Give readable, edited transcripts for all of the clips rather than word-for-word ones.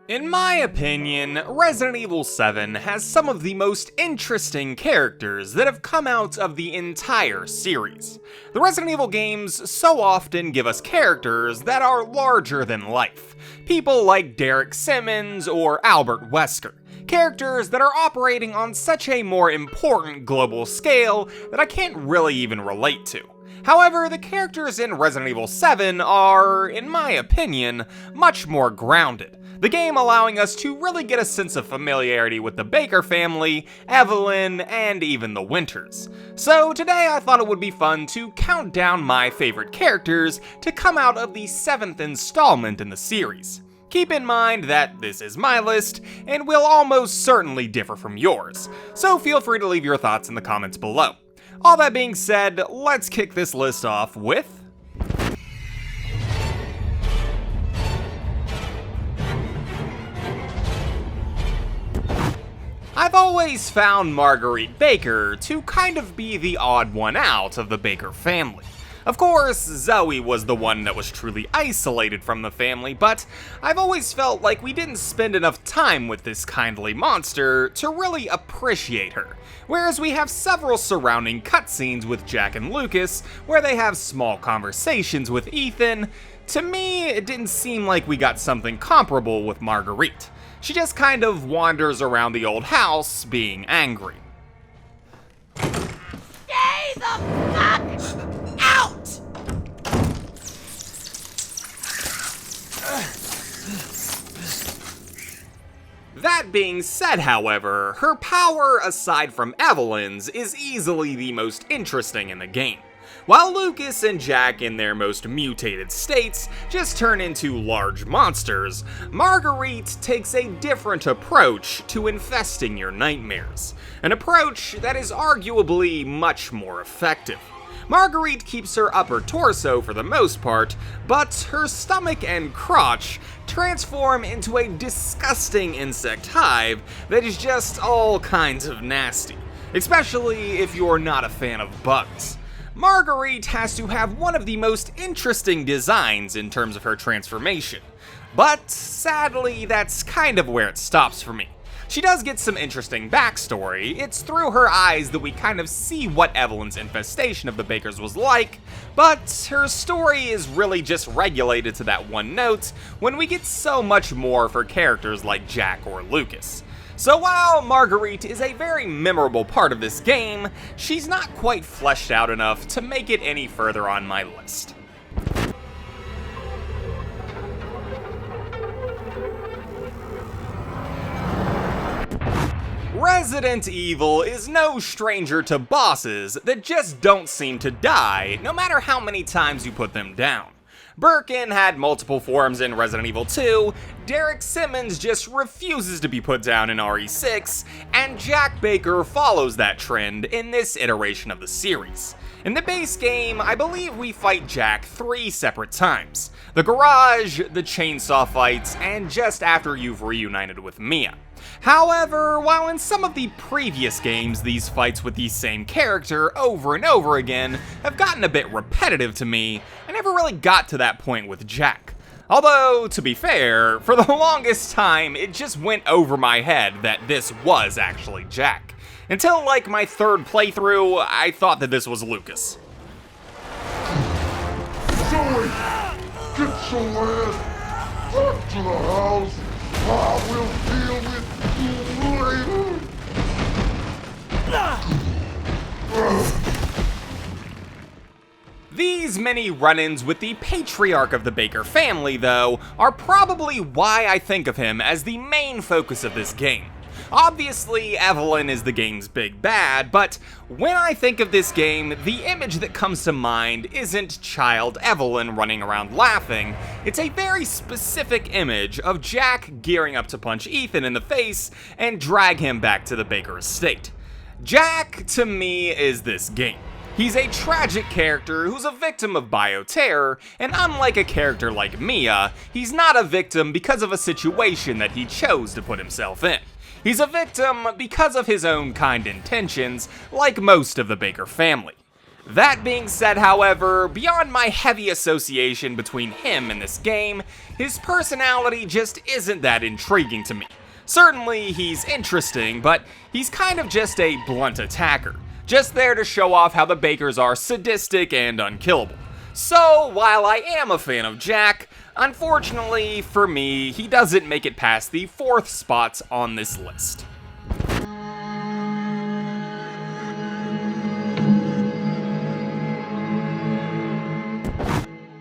In my opinion, Resident Evil 7 has some of the most interesting characters that have come out of the entire series. The Resident Evil games so often give us characters that are larger than life. People like Derek Simmons or Albert Wesker. Characters that are operating on such a more important global scale that I can't really even relate to. However, the characters in Resident Evil 7 are, in my opinion, much more grounded. The game allowing us to really get a sense of familiarity with the Baker family, Evelyn, and even the Winters. So today I thought it would be fun to count down my favorite characters to come out of the 7th installment in the series. Keep in mind that this is my list, and will almost certainly differ from yours, so feel free to leave your thoughts in the comments below. All that being said, let's kick this list off with... I've always found Marjorie Baker to kind of be the odd one out of the Baker family. Of course, Zoe was the one that was truly isolated from the family, but I've always felt like we didn't spend enough time with this kindly monster to really appreciate her. Whereas we have several surrounding cutscenes with Jack and Lucas, where they have small conversations with Ethan, to me it didn't seem like we got something comparable with Marguerite. She just kind of wanders around the old house, being angry. Stay the fuck out! That being said, however, her power, aside from Evelyn's, is easily the most interesting in the game. While Lucas and Jack in their most mutated states just turn into large monsters, Marguerite takes a different approach to infesting your nightmares. An approach that is arguably much more effective. Marguerite keeps her upper torso for the most part, but her stomach and crotch transform into a disgusting insect hive that is just all kinds of nasty, especially if you're not a fan of bugs. Marguerite has to have one of the most interesting designs in terms of her transformation, but sadly that's kind of where it stops for me. She does get some interesting backstory. It's through her eyes that we kind of see what Evelyn's infestation of the Bakers was like, but her story is really just regulated to that one note when we get so much more for characters like Jack or Lucas. So while Marguerite is a very memorable part of this game, she's not quite fleshed out enough to make it any further on my list. Resident Evil is no stranger to bosses that just don't seem to die, no matter how many times you put them down. Birkin had multiple forms in Resident Evil 2, Derek Simmons just refuses to be put down in RE6, and Jack Baker follows that trend in this iteration of the series. In the base game, I believe we fight Jack 3 separate times. The garage, the chainsaw fights, and just after you've reunited with Mia. However, while in some of the previous games these fights with the same character over and over again have gotten a bit repetitive to me, I never really got to that point with Jack. Although, to be fair, for the longest time it just went over my head that this was actually Jack. Until like my third playthrough, I thought that this was Lucas. Zoe, get your ass back to the house. I will deal with you later. These many run-ins with the patriarch of the Baker family, though, are probably why I think of him as the main focus of this game. Obviously, Evelyn is the game's big bad, but when I think of this game, the image that comes to mind isn't child Evelyn running around laughing. It's a very specific image of Jack gearing up to punch Ethan in the face and drag him back to the Baker estate. Jack, to me, is this game. He's a tragic character who's a victim of bioterror, and unlike a character like Mia, he's not a victim because of a situation that he chose to put himself in. He's a victim because of his own kind intentions, like most of the Baker family. That being said, however, beyond my heavy association between him and this game, his personality just isn't that intriguing to me. Certainly, he's interesting, but he's kind of just a blunt attacker, just there to show off how the Bakers are sadistic and unkillable. So, while I am a fan of Jack, unfortunately for me, he doesn't make it past the 4th spot on this list.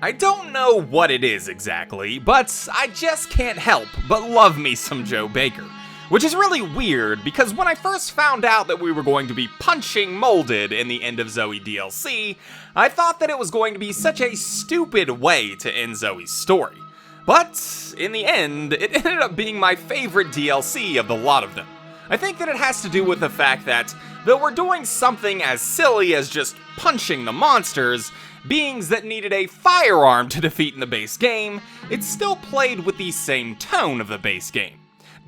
I don't know what it is exactly, but I just can't help but love me some Joe Baker. Which is really weird, because when I first found out that we were going to be punching Molded in the End of Zoe DLC, I thought that it was going to be such a stupid way to end Zoe's story. But, in the end, it ended up being my favorite DLC of the lot of them. I think that it has to do with the fact that, though we're doing something as silly as just punching the monsters, beings that needed a firearm to defeat in the base game, it still played with the same tone of the base game.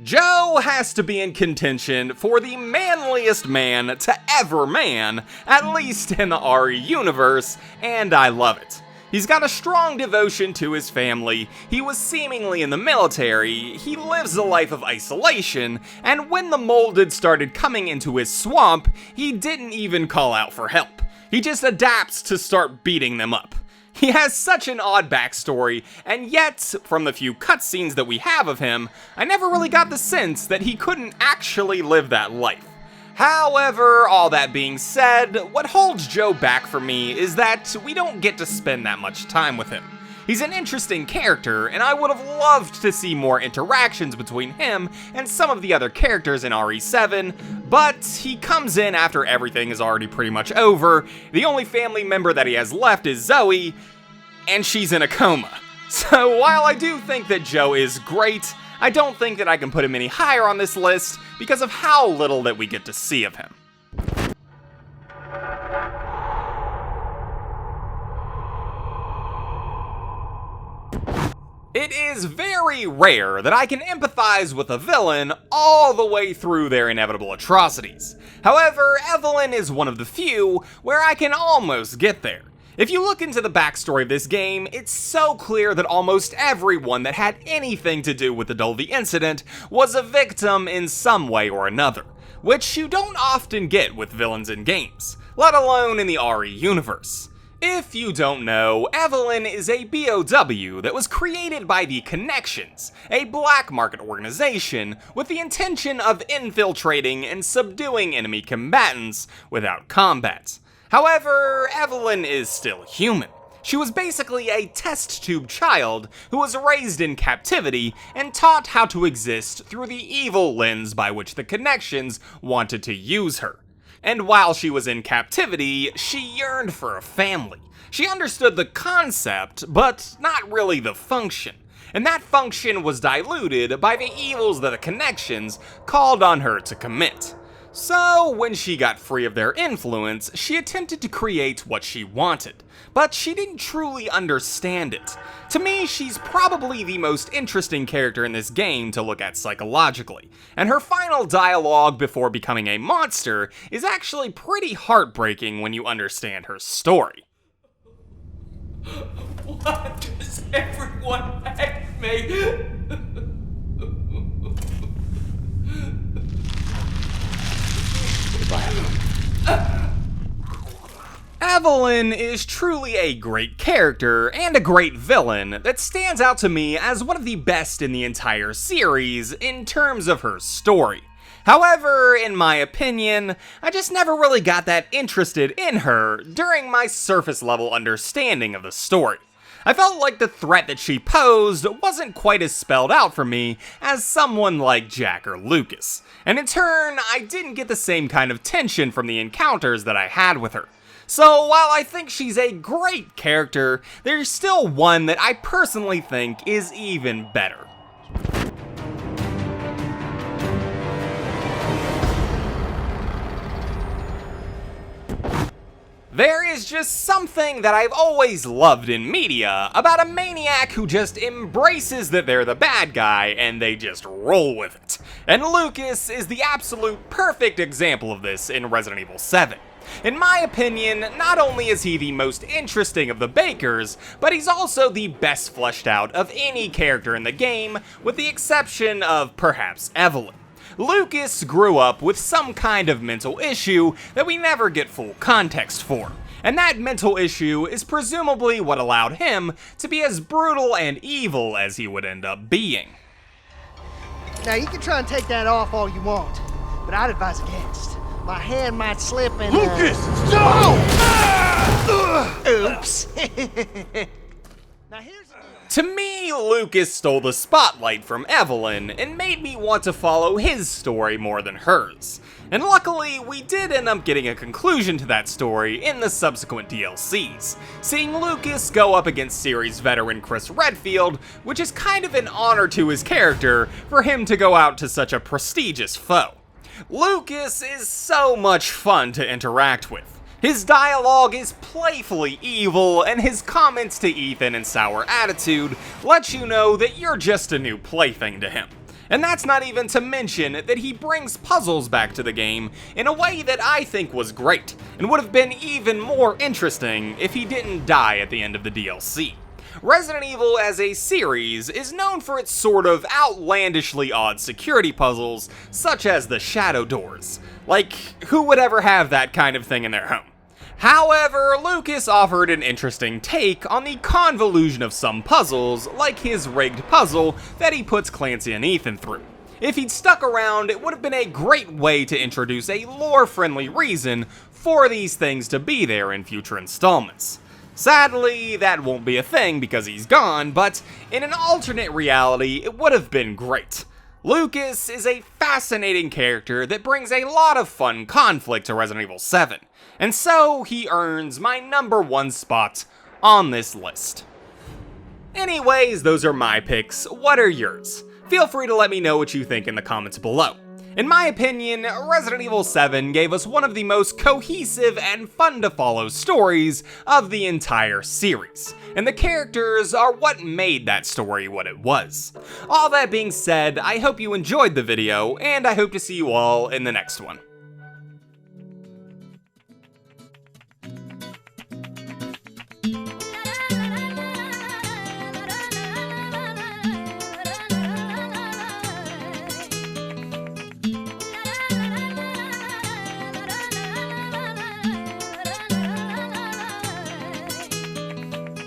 Joe has to be in contention for the manliest man to ever man, at least in the RE universe, and I love it. He's got a strong devotion to his family, he was seemingly in the military, he lives a life of isolation, and when the Molded started coming into his swamp, he didn't even call out for help. He just adapts to start beating them up. He has such an odd backstory, and yet, from the few cutscenes that we have of him, I never really got the sense that he couldn't actually live that life. However, all that being said, what holds Joe back for me is that we don't get to spend that much time with him. He's an interesting character, and I would have loved to see more interactions between him and some of the other characters in RE7, but he comes in after everything is already pretty much over. The only family member that he has left is Zoe, and she's in a coma. So while I do think that Joe is great, I don't think that I can put him any higher on this list because of how little that we get to see of him. It is very rare that I can empathize with a villain all the way through their inevitable atrocities. However, Evelyn is one of the few where I can almost get there. If you look into the backstory of this game, it's so clear that almost everyone that had anything to do with the Dolby incident was a victim in some way or another, which you don't often get with villains in games, let alone in the RE universe. If you don't know, Evelyn is a BOW that was created by the Connections, a black market organization with the intention of infiltrating and subduing enemy combatants without combat. However, Evelyn is still human. She was basically a test tube child who was raised in captivity and taught how to exist through the evil lens by which the Connections wanted to use her. And while she was in captivity, she yearned for a family. She understood the concept, but not really the function. And that function was diluted by the evils that the Connections called on her to commit. So, when she got free of their influence, she attempted to create what she wanted, but she didn't truly understand it. To me, she's probably the most interesting character in this game to look at psychologically, and her final dialogue before becoming a monster is actually pretty heartbreaking when you understand her story. Why does everyone hate me? Evelyn is truly a great character and a great villain that stands out to me as one of the best in the entire series in terms of her story. However, in my opinion, I just never really got that interested in her during my surface level understanding of the story. I felt like the threat that she posed wasn't quite as spelled out for me as someone like Jack or Lucas, and in turn, I didn't get the same kind of tension from the encounters that I had with her. So while I think she's a great character, there's still one that I personally think is even better. There is just something that I've always loved in media about a maniac who just embraces that they're the bad guy and they just roll with it. And Lucas is the absolute perfect example of this in Resident Evil 7. In my opinion, not only is he the most interesting of the Bakers, but he's also the best fleshed out of any character in the game, with the exception of perhaps Evelyn. Lucas grew up with some kind of mental issue that we never get full context for, and that mental issue is presumably what allowed him to be as brutal and evil as he would end up being. Now, you can try and take that off all you want, but I'd advise against. My hand might slip and... Lucas, no! Oops. Now, here's the deal. To me, Lucas stole the spotlight from Evelyn and made me want to follow his story more than hers. And luckily, we did end up getting a conclusion to that story in the subsequent DLCs, seeing Lucas go up against series veteran Chris Redfield, which is kind of an honor to his character for him to go out to such a prestigious foe. Lucas is so much fun to interact with. His dialogue is playfully evil, and his comments to Ethan and sour attitude let you know that you're just a new plaything to him. And that's not even to mention that he brings puzzles back to the game in a way that I think was great, and would have been even more interesting if he didn't die at the end of the DLC. Resident Evil as a series is known for its sort of outlandishly odd security puzzles, such as the shadow doors. Like, who would ever have that kind of thing in their home? However, Lucas offered an interesting take on the convolution of some puzzles, like his rigged puzzle that he puts Clancy and Ethan through. If he'd stuck around, it would have been a great way to introduce a lore-friendly reason for these things to be there in future installments. Sadly, that won't be a thing because he's gone, but in an alternate reality, it would have been great. Lucas is a fascinating character that brings a lot of fun conflict to Resident Evil 7, and so he earns my #1 spot on this list. Anyways, those are my picks. What are yours? Feel free to let me know what you think in the comments below. In my opinion, Resident Evil 7 gave us one of the most cohesive and fun to follow stories of the entire series, and the characters are what made that story what it was. All that being said, I hope you enjoyed the video, and I hope to see you all in the next one.